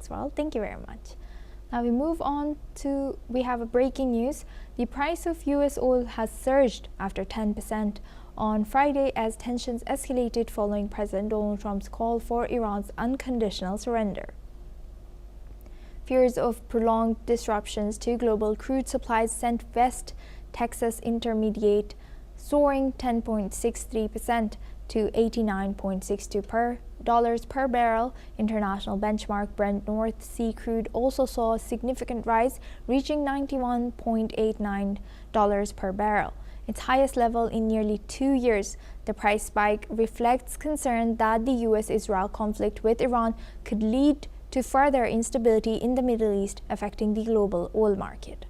as well. Thank you very much. Now we move on to, we have a breaking news. The price of US oil has surged after 10% on Friday as tensions escalated following President Donald Trump's call for Iran's unconditional surrender. Fears of prolonged disruptions to global crude supplies sent West Texas Intermediate soaring 10.63% to $89.62 per barrel. International benchmark Brent North Sea crude also saw a significant rise, reaching $91.89 per barrel, its highest level in nearly 2 years. The price spike reflects concern that the US-Israel conflict with Iran could lead to further instability in the Middle East, affecting the global oil market.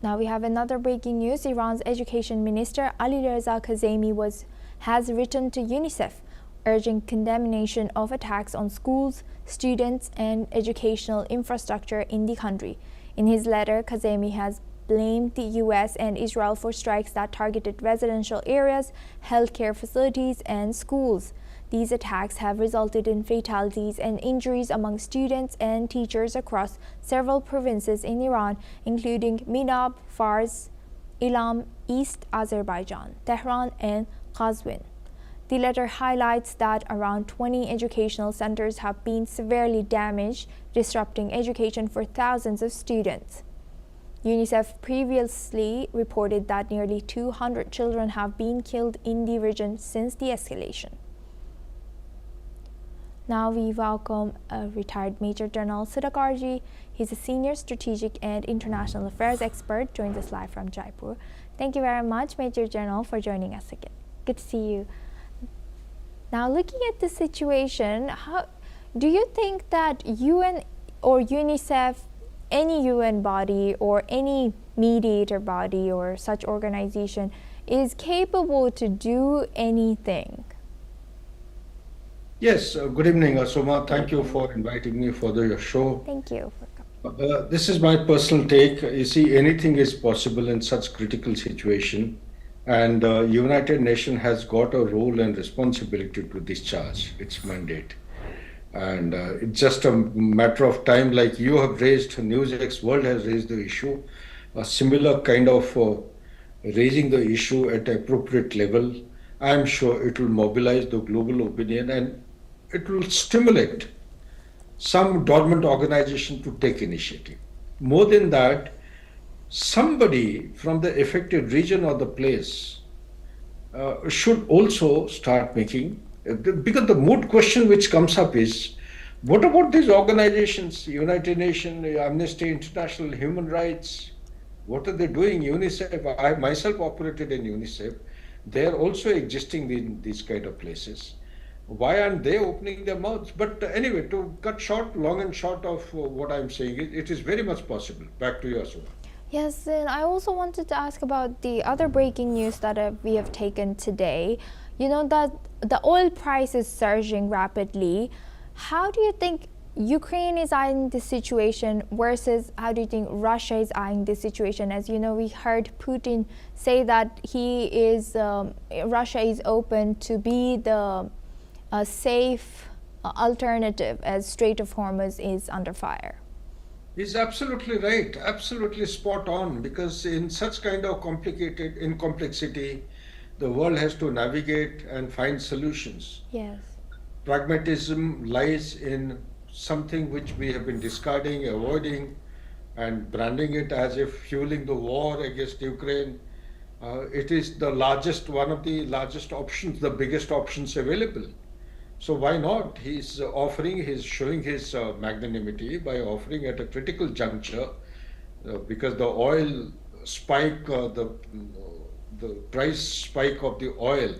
Now we have another breaking news. Iran's Education Minister Alireza Kazemi has written to UNICEF, urging condemnation of attacks on schools, students, and educational infrastructure in the country. In his letter, Kazemi has blamed the US and Israel for strikes that targeted residential areas, healthcare facilities, and schools. These attacks have resulted in fatalities and injuries among students and teachers across several provinces in Iran, including Minab, Fars, Ilam, East Azerbaijan, Tehran, and Qazvin. The letter highlights that around 20 educational centers have been severely damaged, disrupting education for thousands of students. UNICEF previously reported that nearly 200 children have been killed in the region since the escalation. Now we welcome a retired Major General Sudhakarji. He's a senior strategic and international affairs expert, joins us live from Jaipur. Thank you very much, Major General, for joining us again. Good to see you. Now, looking at the situation, how do you think that UN or UNICEF, any UN body or any mediator body or such organization is capable to do anything? Yes, good evening, Asoma. Thank you for inviting me for the show. Thank you. This is my personal take. You see, anything is possible in such critical situation, and United Nations has got a role and responsibility to discharge its mandate. And it's just a matter of time, like you have raised, NewsX World has raised the issue, a similar kind of raising the issue at appropriate level. I'm sure it will mobilize the global opinion and it will stimulate some dormant organization to take initiative. More than that, somebody from the affected region or the place should also start making, because the moot question which comes up is, what about these organizations, United Nations, Amnesty International, Human Rights, what are they doing? UNICEF, I myself operated in UNICEF. They are also existing in these kind of places. Why aren't they opening their mouths? But anyway, to cut short, long and short of what I'm saying, it is very much possible. Back to you, Asuma. Yes, and I also wanted to ask about the other breaking news that we have taken today. You know that the oil price is surging rapidly. How do you think Ukraine is eyeing this situation versus how do you think Russia is eyeing this situation? As you know, we heard Putin say that Russia is open to be the safe alternative as Strait of Hormuz is under fire. He's absolutely right, absolutely spot on, because in such kind of complexity, the world has to navigate and find solutions. Yes. Pragmatism lies in something which we have been discarding, avoiding, and branding it as if fueling the war against Ukraine. It is the largest, one of the largest options, the biggest options available. So why not? He's showing his magnanimity by offering at a critical juncture, because the oil spike, the price spike of the oil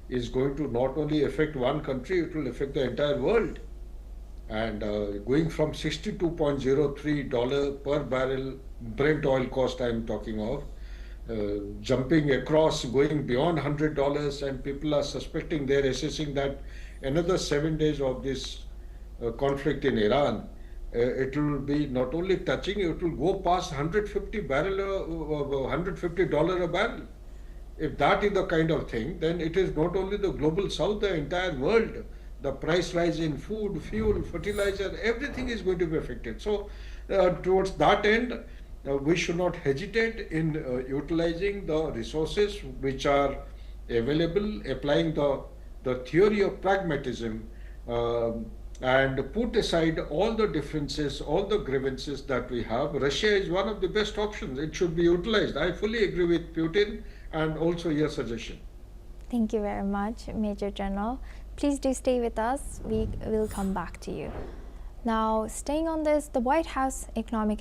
is going to not only affect one country, it will affect the entire world. And going from $62.03 per barrel Brent oil cost I'm talking of, jumping across, going beyond $100, and people are suspecting, they're assessing that another 7 days of this conflict in Iran, it will be not only touching, it will go past $150 a barrel. If that is the kind of thing, then it is not only the global south, the entire world, the price rise in food, fuel, fertilizer, everything is going to be affected. So, towards that end, we should not hesitate in utilizing the resources which are available, applying the theory of pragmatism, and put aside all the differences, all the grievances that we have. Russia is one of the best options. It should be utilized. I fully agree with Putin and also your suggestion. Thank you very much, Major General. Please do stay with us. We will come back to you. Now, staying on this, the White House Economic